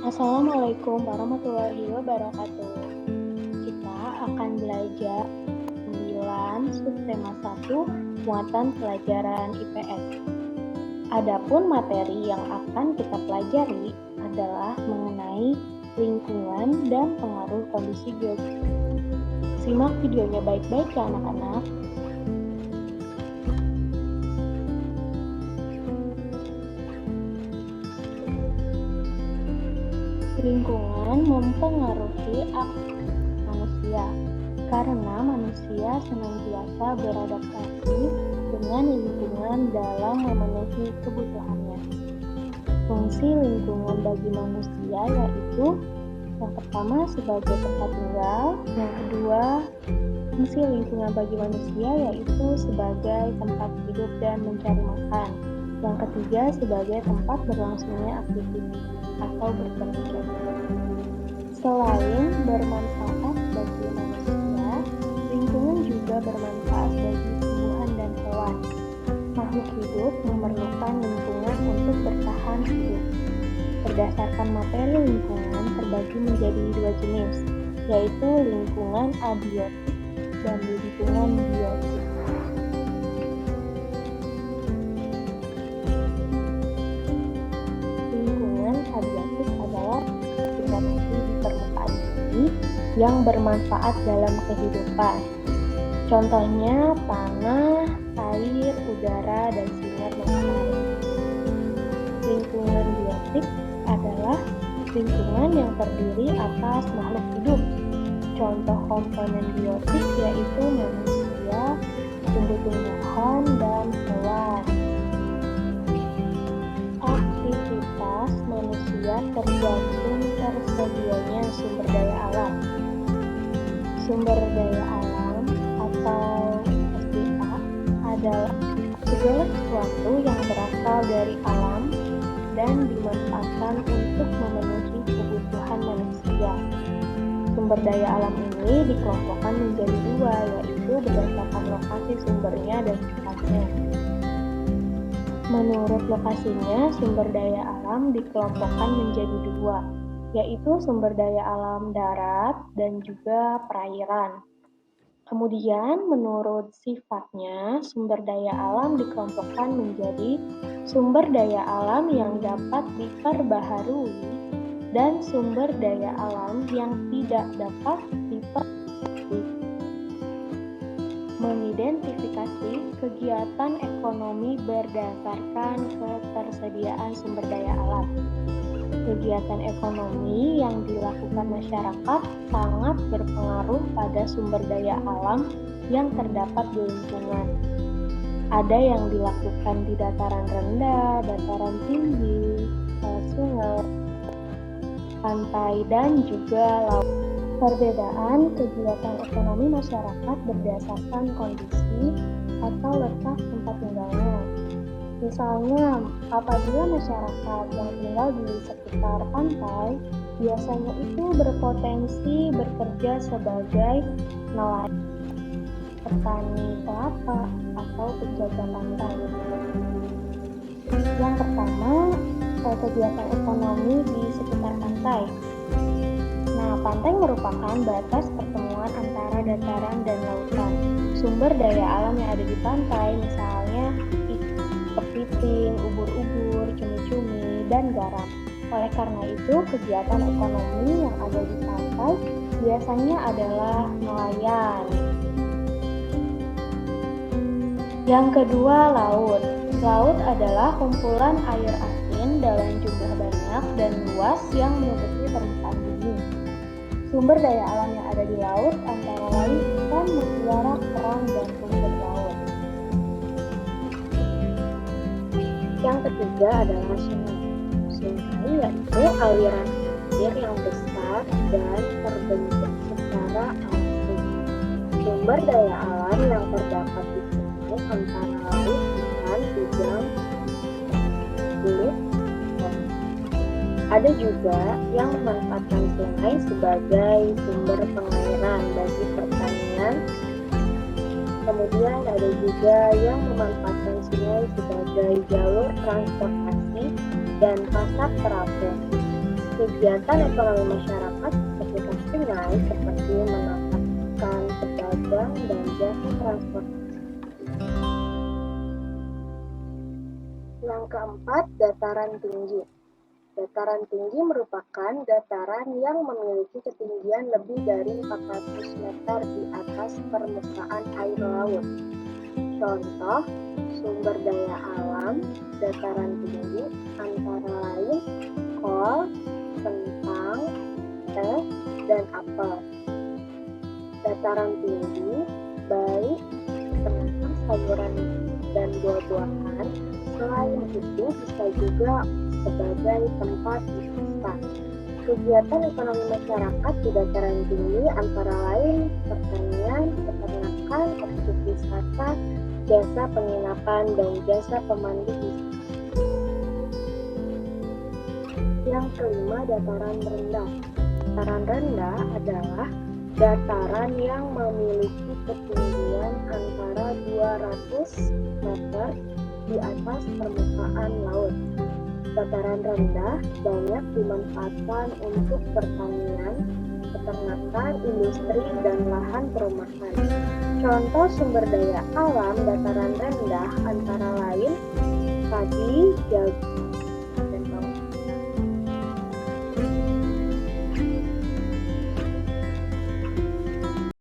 Assalamualaikum warahmatullahi wabarakatuh. Kita akan belajar 9 subtema 1 muatan pelajaran IPS. Adapun materi yang akan kita pelajari adalah mengenai lingkungan dan pengaruh kondisi geografis. Simak videonya baik-baik ya anak-anak. Lingkungan mempengaruhi aktivitas manusia karena manusia senantiasa beradaptasi dengan lingkungan dalam memenuhi kebutuhannya. Fungsi lingkungan bagi manusia yaitu yang pertama sebagai tempat tinggal, yang kedua fungsi lingkungan bagi manusia yaitu sebagai tempat hidup dan mencari makan, yang ketiga sebagai tempat berlangsungnya aktivitas atau bekerja. Selain bermanfaat bagi manusia, lingkungan juga bermanfaat bagi tumbuhan dan hewan. Makhluk hidup memerlukan lingkungan untuk bertahan hidup. Berdasarkan materi lingkungan terbagi menjadi 2 jenis, yaitu lingkungan abiotik dan lingkungan biotik. Lingkungan abiotik adalah benda mati di permukaan bumi yang bermanfaat dalam kehidupan. Contohnya tanah, air, udara, dan sinar matahari. Lingkungan biotik adalah lingkungan yang terdiri atas makhluk hidup. Contoh komponen biotik yaitu manusia, tumbuh-tumbuhan, dan hewan. Aktivitas manusia tergantung tersedianya sumber daya alam. Sumber daya alam atau SDA adalah segala sesuatu yang berasal dari alam dan dimanfaatkan untuk memenuhi kebutuhan manusia. Sumber daya alam ini dikelompokkan menjadi 2, yaitu berdasarkan lokasi sumbernya dan sifatnya. Menurut lokasinya, sumber daya alam dikelompokkan menjadi 2, yaitu sumber daya alam darat dan juga perairan. Kemudian, menurut sifatnya, sumber daya alam dikelompokkan menjadi sumber daya alam yang dapat diperbaharui dan sumber daya alam yang tidak dapat diperbaharui. Mengidentifikasi kegiatan ekonomi berdasarkan ketersediaan sumber daya alam. Kegiatan ekonomi yang dilakukan masyarakat sangat berpengaruh pada sumber daya alam yang terdapat di lingkungan. Ada yang dilakukan di dataran rendah, dataran tinggi, sungai, pantai, dan juga laut. Perbedaan kegiatan ekonomi masyarakat berdasarkan kondisi atau letak tempat tinggalnya. Misalnya, apabila masyarakat yang tinggal di sekitar pantai, biasanya itu berpotensi bekerja sebagai nelayan, petani kelapa, atau penjaga pantai. Yang pertama, kegiatan ekonomi di sekitar pantai. Nah, pantai merupakan batas pertemuan antara dataran dan lautan. Sumber daya alam yang ada di pantai, misalnya kepiting, ubur-ubur, cumi-cumi, dan garam. Oleh karena itu, kegiatan ekonomi yang ada di pantai biasanya adalah nelayan. Yang kedua, laut. Laut adalah kumpulan air asin dalam jumlah banyak dan luas yang menutupi permukaan bumi. Sumber daya alam yang ada di laut antara lain ikan, mutiara, kerang, dan rumput laut. Yang ketiga adalah sungai. Sungai yaitu aliran air yang besar dan terbentuk secara alami. Sumber daya alam yang terdapat di sungai antara lain ikan, udang, belut. Ada juga yang memanfaatkan sungai sebagai sumber pengairan bagi pertanian. Kemudian ada juga yang memanfaatkan sungai sebagai jalur transportasi dan pasar terapung. Kegiatan ekonomi masyarakat sekitar sungai seperti menangkap ikan, pedagang, dan jasa transportasi. Yang keempat, dataran tinggi. Dataran tinggi merupakan dataran yang memiliki ketinggian lebih dari 400 meter di atas permukaan air laut. Contoh, sumber daya alam dataran tinggi antara lain kol, kentang, teh, dan apel. Dataran tinggi baik penanam sayuran dan buah-buahan. Selain itu bisa juga sebagai tempat wisata. Kegiatan ekonomi masyarakat di dataran tinggi antara lain pertanian, peternakan, objek wisata, jasa penginapan, dan jasa pemandu wisata. Yang kelima, dataran rendah. Dataran rendah adalah dataran yang memiliki ketinggian antara 200 meter di atas permukaan laut. Dataran rendah banyak dimanfaatkan untuk pertanian, peternakan, industri, dan lahan perumahan. Contoh sumber daya alam dataran rendah antara lain padi,